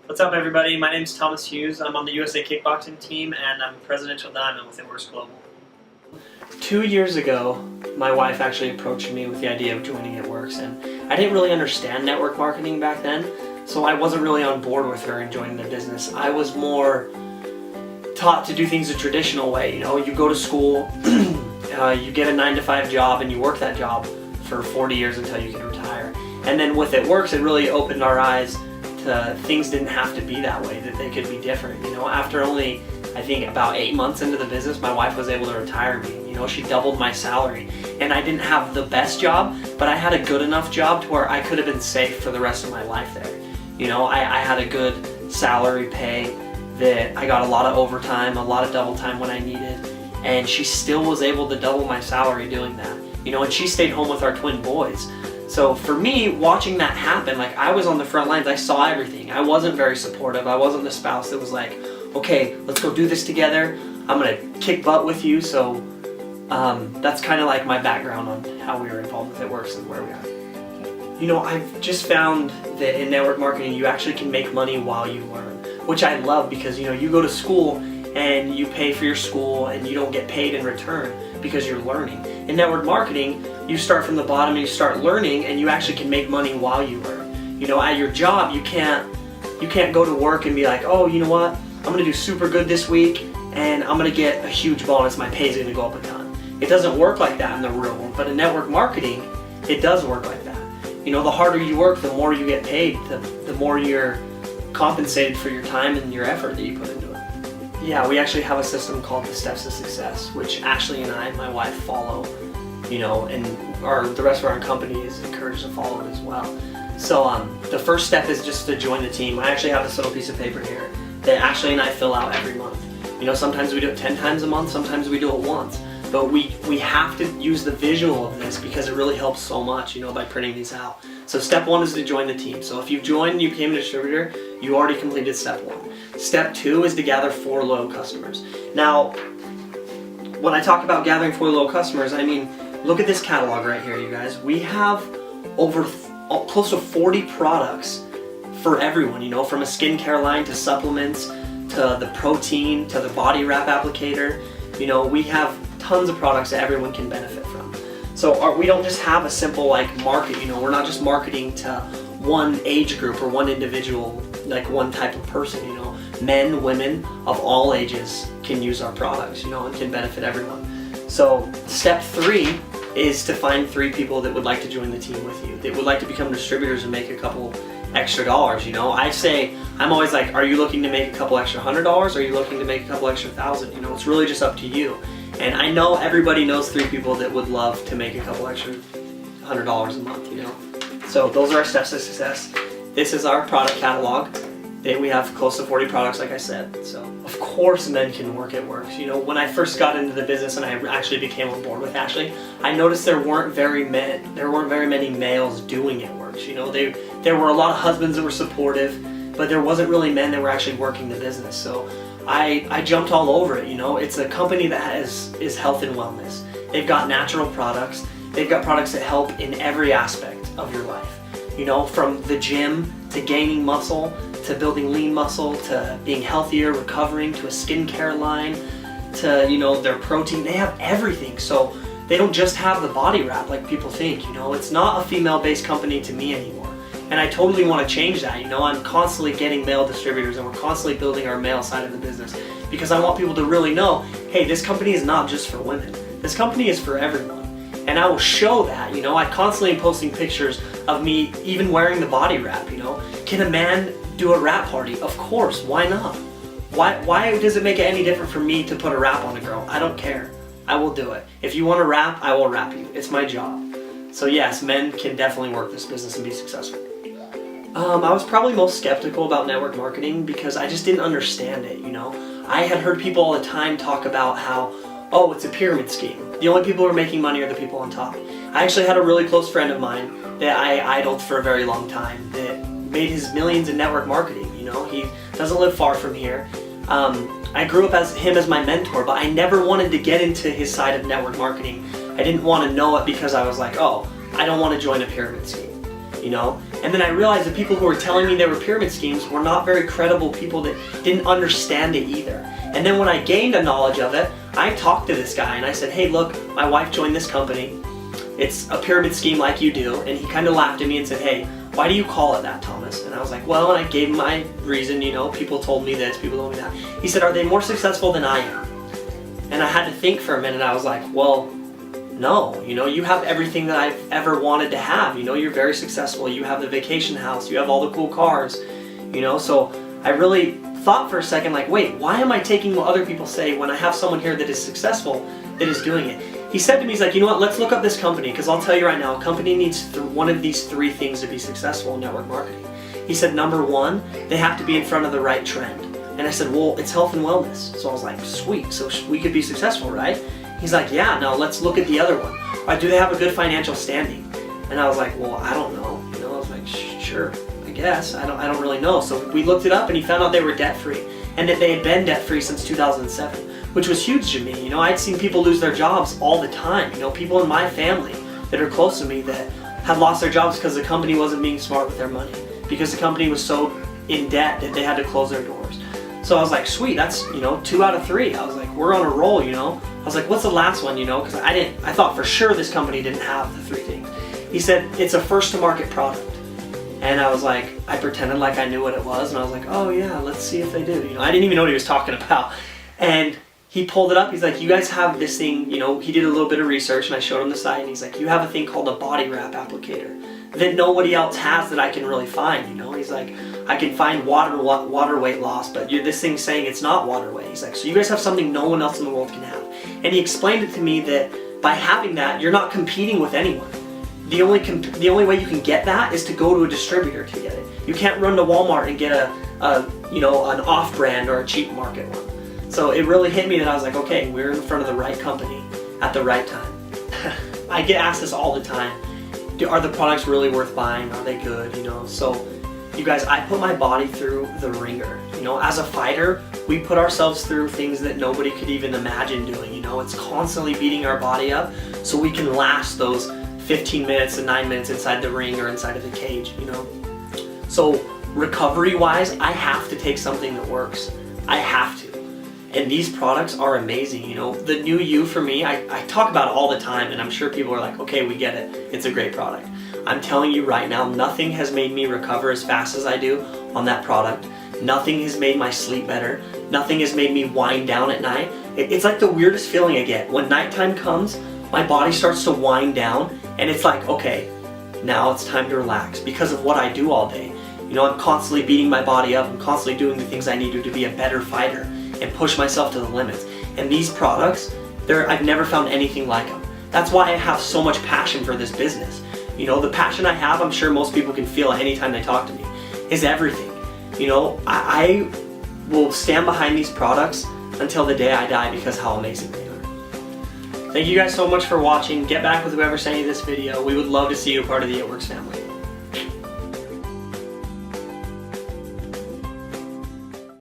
What's up, everybody? My name is Thomas Hughes. I'm on the USA Kickboxing team, and I'm a Presidential Diamond with It Works Global. 2 years ago, my wife actually approached me with the idea of joining It Works, and I didn't really understand network marketing back then, so I wasn't really on board with her in joining the business. I was more taught to do things a traditional way. You know, you go to school, you get a 9-to-5 job, and you work that job for 40 years until you can retire. And then with It Works, it really opened our eyes to things didn't have to be that way, that they could be different. You know, after only, I think, about 8 months into the business, my wife was able to retire me. You know, she doubled my salary, and I didn't have the best job, but I had a good enough job to where I could have been safe for the rest of my life there. You know, I had a good salary pay, that I got a lot of overtime, a lot of double time when I needed, and she still was able to double my salary doing that. You know, and she stayed home with our twin boys. So for me, watching that happen, like, I was on the front lines, I saw everything. I wasn't very supportive. I wasn't the spouse that was like, okay, let's go do this together. I'm gonna kick butt with you. So that's kind of like my background on how we were involved with It Works and where we are. You know, I've just found that in network marketing, you actually can make money while you learn, which I love, because, you know, you go to school and you pay for your school and you don't get paid in return because you're learning. In network marketing, you start from the bottom and you start learning, and you actually can make money while you learn. You know, at your job, you can't go to work and be like, oh, you know what, I'm gonna do super good this week and I'm gonna get a huge bonus, my pay's gonna go up a ton. It doesn't work like that in the real world, but in network marketing, it does work like that. You know, the harder you work, the more you get paid, the more you're compensated for your time and your effort that you put into it. Yeah, we actually have a system called the Steps to Success, which Ashley and I, my wife, follow. You know, and the rest of our company is encouraged to follow it as well. So the first step is just to join the team. I actually have this little piece of paper here that Ashley and I fill out every month. You know, sometimes we do it 10 times a month, sometimes we do it once. But we have to use the visual of this because it really helps so much, you know, by printing these out. So step 1 is to join the team. So if you've joined, you became a distributor, you already completed step 1. Step 2 is to gather 4 loyal customers. Now, when I talk about gathering 4 loyal customers, I mean, look at this catalog right here, you guys. We have over close to 40 products for everyone, you know, from a skincare line to supplements to the protein to the body wrap applicator. You know, we have tons of products that everyone can benefit from. So we don't just have a simple like market, you know, we're not just marketing to one age group or one individual, like one type of person, you know. Men, women of all ages can use our products, you know, and can benefit everyone. So step 3 is to find 3 people that would like to join the team with you, that would like to become distributors and make a couple extra dollars. You know, I'm always like, are you looking to make a couple extra $100? Are you looking to make a couple extra $1,000? You know, it's really just up to you. And I know everybody knows 3 people that would love to make a couple extra $100 a month, you know. So those are our steps to success. This is our product catalog. We have close to 40 products, like I said. So of course men can work It Works. You know, when I first got into the business and I actually became on board with Ashley, I noticed there weren't very many males doing It Works. You know, there were a lot of husbands that were supportive, but there wasn't really men that were actually working the business. So I jumped all over it. You know, it's a company that is health and wellness. They've got natural products. They've got products that help in every aspect of your life. You know, from the gym to gaining muscle, to building lean muscle, to being healthier, recovering, to a skincare line, to, you know, their protein. They have everything. So they don't just have the body wrap like people think, you know. It's not a female-based company to me anymore. And I totally want to change that. You know, I'm constantly getting male distributors, and we're constantly building our male side of the business because I want people to really know, hey, this company is not just for women. This company is for everyone. And I will show that, you know. I constantly am posting pictures of me even wearing the body wrap, you know. Can a man do a wrap party? Of course, why not? Why does it make it any different for me to put a wrap on a girl? I don't care. I will do it. If you want to wrap, I will wrap you. It's my job. So yes, men can definitely work this business and be successful. I was probably most skeptical about network marketing because I just didn't understand it, you know. I had heard people all the time talk about how, oh, it's a pyramid scheme. The only people who are making money are the people on top. I actually had a really close friend of mine that I idoled for a very long time that made his millions in network marketing. You know, he doesn't live far from here. I grew up as him as my mentor, but I never wanted to get into his side of network marketing. I didn't want to know it because I was like, oh, I don't want to join a pyramid scheme. You know, And then I realized the people who were telling me they were pyramid schemes were not very credible people that didn't understand it either. And then when I gained a knowledge of it, I talked to this guy and I said, hey look, my wife joined this company. It's a pyramid scheme like you do. And he kind of laughed at me and said, hey, why do you call it that, Thomas? And I was like, well, and I gave him my reason, you know, people told me this, people told me that. He said, are they more successful than I am? And I had to think for a minute. I was like, well, no, you know, you have everything that I've ever wanted to have. You know, you're very successful. You have the vacation house. You have all the cool cars, you know. So I really thought for a second, like, wait, why am I taking what other people say when I have someone here that is successful that is doing it? He said to me, he's like, you know what, let's look up this company, because I'll tell you right now, a company needs one of these three things to be successful in network marketing. He said, number one, they have to be in front of the right trend. And I said, well, it's health and wellness. So I was like, sweet, so we could be successful, right? He's like, yeah, now let's look at the other one. Do they have a good financial standing? And I was like, well, I don't know. You know, I was like, sure, I guess. I don't really know. So we looked it up and he found out they were debt-free and that they had been debt-free since 2007, which was huge to me. You know, I'd seen people lose their jobs all the time. You know, people in my family that are close to me that had lost their jobs because the company wasn't being smart with their money, because the company was so in debt that they had to close their doors. So I was like, sweet, that's, you know, 2 out of 3. I was like, we're on a roll, you know. I was like, what's the last one, you know, because I thought for sure this company didn't have the 3 things. He said, it's a first to market product. And I was like, I pretended like I knew what it was, and I was like, oh yeah, let's see if they do. You know, I didn't even know what he was talking about. And he pulled it up, he's like, you guys have this thing, you know, he did a little bit of research and I showed him the site, and he's like, you have a thing called a body wrap applicator that nobody else has that I can really find, you know. He's like, I can find water weight loss, but this thing's saying it's not water weight. He's like, so you guys have something no one else in the world can have. And he explained it to me that by having that, you're not competing with anyone. The only way you can get that is to go to a distributor to get it. You can't run to Walmart and get you know, an off-brand or a cheap market one. So it really hit me that I was like, okay, we're in front of the right company at the right time. I get asked this all the time. Are the products really worth buying? Are they good? You know, so you guys, I put my body through the ringer. You know, as a fighter, we put ourselves through things that nobody could even imagine doing. You know, it's constantly beating our body up so we can last those 15 minutes to 9 minutes inside the ring or inside of the cage, you know. So recovery-wise, I have to take something that works. I have to. And these products are amazing, you know. The New You for me, I talk about it all the time, and I'm sure people are like, okay, we get it. It's a great product. I'm telling you right now, nothing has made me recover as fast as I do on that product. Nothing has made my sleep better. Nothing has made me wind down at night. It's like the weirdest feeling I get. When nighttime comes, my body starts to wind down, and it's like, okay, now it's time to relax because of what I do all day. You know, I'm constantly beating my body up. I'm constantly doing the things I need to be a better fighter and push myself to the limits. And these products, I've never found anything like them. That's why I have so much passion for this business. You know, the passion I have, I'm sure most people can feel anytime they talk to me, is everything. You know, I will stand behind these products until the day I die because how amazing they are. Thank you guys so much for watching. Get back with whoever sent you this video. We would love to see you a part of the It Works family.